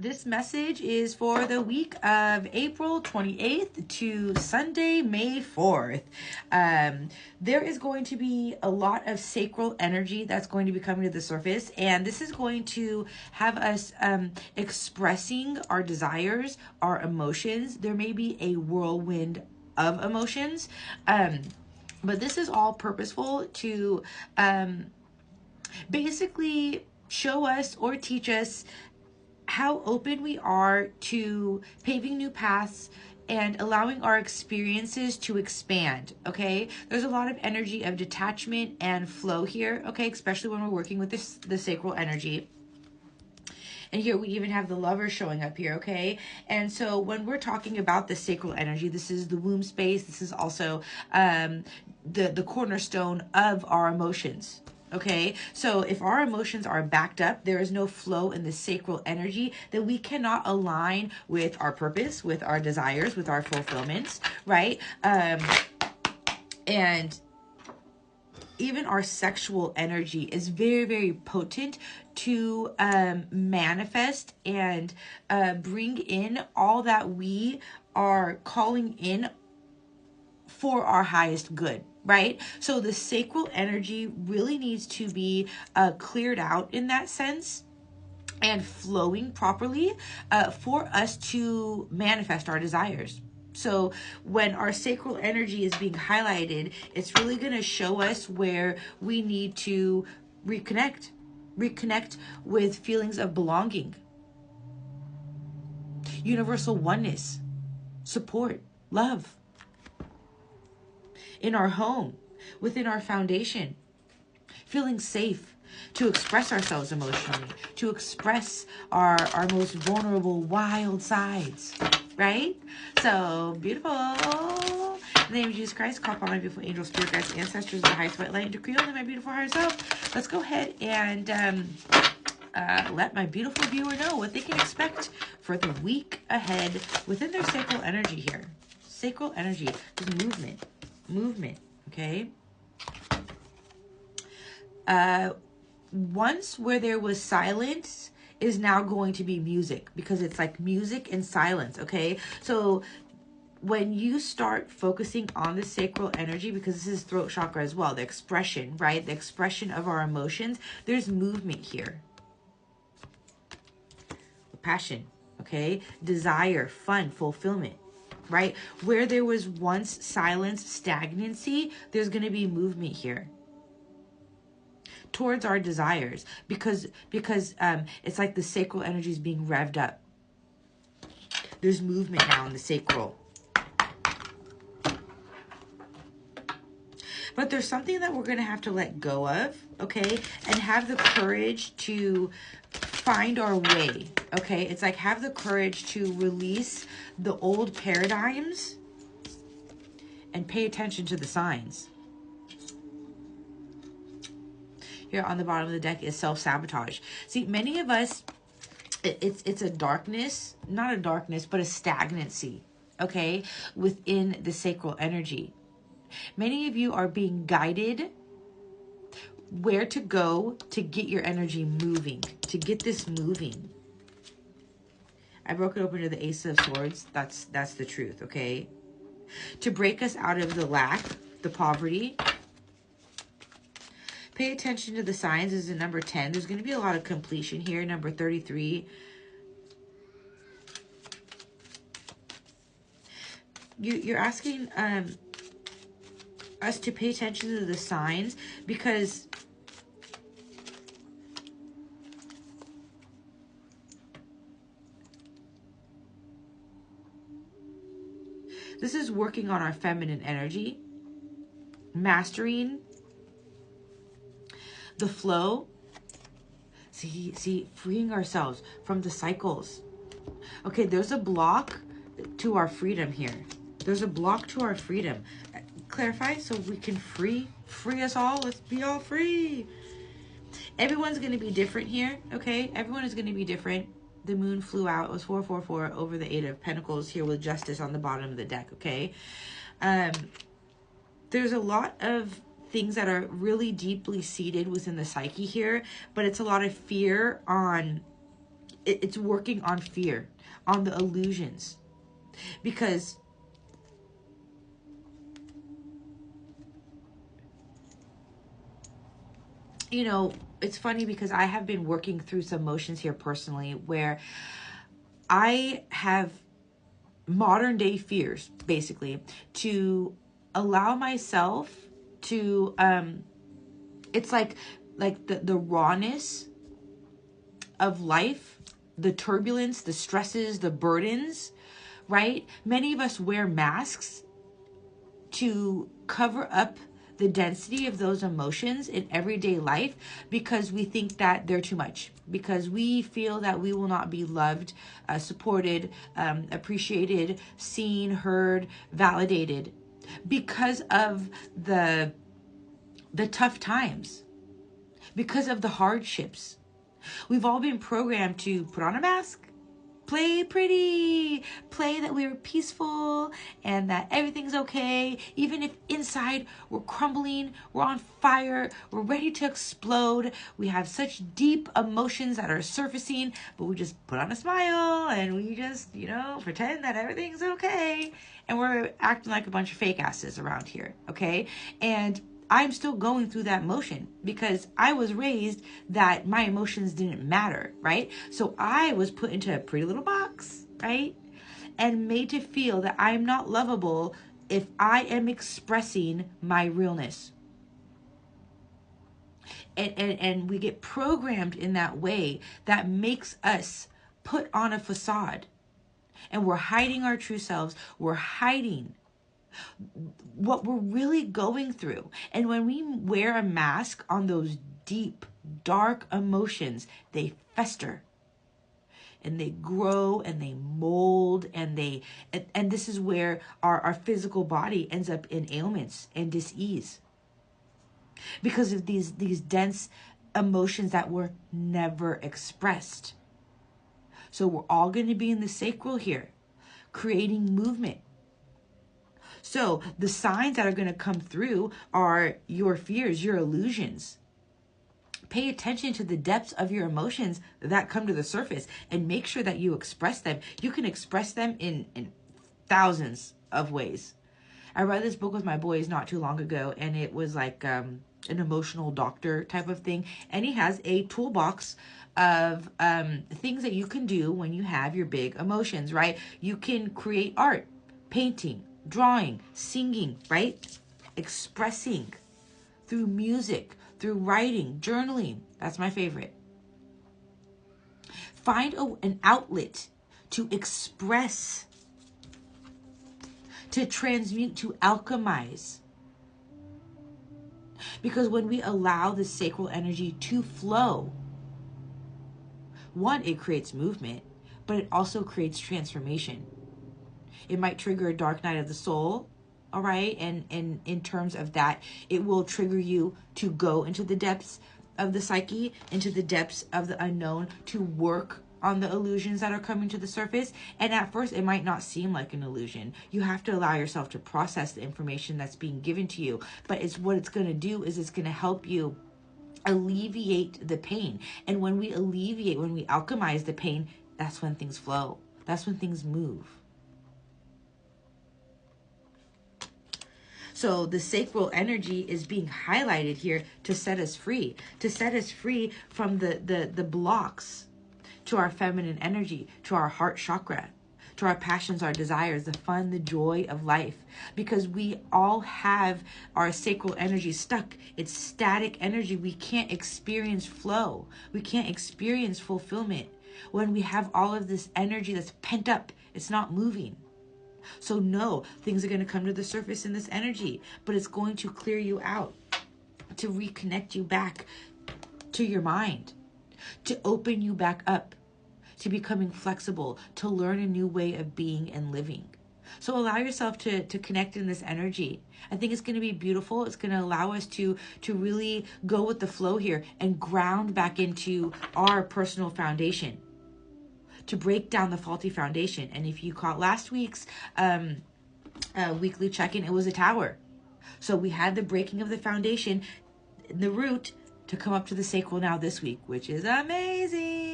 This message is for the week of April 28th to Sunday, May 4th. There is going to be a lot of sacral energy that's going to be coming to the surface, and this is going to have us expressing our desires, our emotions. There may be a whirlwind of emotions, but this is all purposeful to basically show us or teach us how open we are to paving new paths and allowing our experiences to expand, okay? There's a lot of energy of detachment and flow here, okay? Especially when we're working with the sacral energy. And here we even have the Lover showing up here, okay? And so when we're talking about the sacral energy, this is the womb space. This is also the cornerstone of our emotions. Okay, so if our emotions are backed up, there is no flow in the sacral energy, then we cannot align with our purpose, with our desires, with our fulfillments, right? And even our sexual energy is very, very potent to manifest and bring in all that we are calling in for our highest good, right? So the sacral energy really needs to be cleared out in that sense and flowing properly for us to manifest our desires. So when our sacral energy is being highlighted, it's really going to show us where we need to reconnect with feelings of belonging, universal oneness, support, love in our home, within our foundation, feeling safe to express ourselves emotionally, to express our most vulnerable, wild sides, right? So, beautiful. In the name of Jesus Christ, call upon my beautiful angel, spirit guides, ancestors, the highest white light, and decree on them, my beautiful higher self. Let's go ahead and let my beautiful viewer know what they can expect for the week ahead within their sacral energy here. Sacral energy is movement, okay? Once where there was silence is now going to be music, because it's like music and silence, okay? So when you start focusing on the sacral energy, because this is throat chakra as well, the expression, right? The expression of our emotions, there's movement here. Passion, okay? Desire, fun, fulfillment, right? Where there was once silence, stagnancy, there's going to be movement here towards our desires, because it's like the sacral energy is being revved up. There's movement now in the sacral. But there's something that we're going to have to let go of, okay? And have the courage to find our way, okay? It's like have the courage to release the old paradigms and pay attention to the signs. Here on the bottom of the deck is self-sabotage. See, many of us, it's a darkness, not a darkness, but a stagnancy, okay, within the sacral energy. Many of you are being guided where to go to get your energy moving, to get this moving. I broke it open to the Ace of Swords. That's the truth, okay? To break us out of the lack, the poverty. Pay attention to the signs. This is number 10. There's going to be a lot of completion here. Number 33. You're asking us to pay attention to the signs, because this is working on our feminine energy, mastering the flow. See, freeing ourselves from the cycles. Okay, there's a block to our freedom here. There's a block to our freedom. Clarify so we can free us all. Let's be all free. Everyone's going to be different here, okay? Everyone is going to be different. The moon flew out. It was 444 over the 8 of Pentacles here with Justice on the bottom of the deck, okay? There's a lot of things that are really deeply seated within the psyche here, but it's a lot of fear on it's working on fear, on the illusions. Because you know, it's funny because I have been working through some emotions here personally where I have modern day fears, basically, to allow myself to, it's like the rawness of life, the turbulence, the stresses, the burdens, right? Many of us wear masks to cover up the density of those emotions in everyday life because we think that they're too much, because we feel that we will not be loved, supported, appreciated, seen, heard, validated because of the tough times, because of the hardships. We've all been programmed to put on a mask, play pretty, play that we're peaceful and that everything's okay, even if inside we're crumbling, we're on fire, we're ready to explode. We have such deep emotions that are surfacing, but we just put on a smile and we just, pretend that everything's okay. And we're acting like a bunch of fake asses around here, okay? And I'm still going through that motion because I was raised that my emotions didn't matter, right? So I was put into a pretty little box, right? And made to feel that I'm not lovable if I am expressing my realness. And we get programmed in that way that makes us put on a facade. And we're hiding our true selves. We're hiding what we're really going through. And when we wear a mask on those deep, dark emotions, they fester and they grow and they mold and this is where our physical body ends up in ailments and dis-ease because of these dense emotions that were never expressed. So we're all going to be in the sacral here, creating movement. So the signs that are going to come through are your fears, your illusions. Pay attention to the depths of your emotions that come to the surface and make sure that you express them. You can express them in thousands of ways. I read this book with my boys not too long ago, and it was like an emotional doctor type of thing. And he has a toolbox of things that you can do when you have your big emotions, right? You can create art, painting, drawing, singing, right? Expressing through music, through writing, journaling. That's my favorite. Find an outlet to express, to transmute, to alchemize. Because when we allow the sacral energy to flow, one, it creates movement, but it also creates transformation. It might trigger a dark night of the soul, all right? And in terms of that, it will trigger you to go into the depths of the psyche, into the depths of the unknown, to work on the illusions that are coming to the surface. And at first, it might not seem like an illusion. You have to allow yourself to process the information that's being given to you. But what it's going to do is it's going to help you alleviate the pain. And when we alchemize the pain, that's when things flow. That's when things move. So the sacral energy is being highlighted here to set us free from the blocks to our feminine energy, to our heart chakra, to our passions, our desires, the fun, the joy of life. Because we all have our sacral energy stuck. It's static energy. We can't experience flow. We can't experience fulfillment when we have all of this energy that's pent up. It's not moving. So no, things are going to come to the surface in this energy, but it's going to clear you out, to reconnect you back to your mind, to open you back up, to becoming flexible, to learn a new way of being and living. So allow yourself to connect in this energy. I think it's going to be beautiful. It's going to allow us to really go with the flow here and ground back into our personal foundation, to break down the faulty foundation. And if you caught last week's weekly check-in, it was a tower. So we had the breaking of the foundation, the root, to come up to the sacral now this week, which is amazing.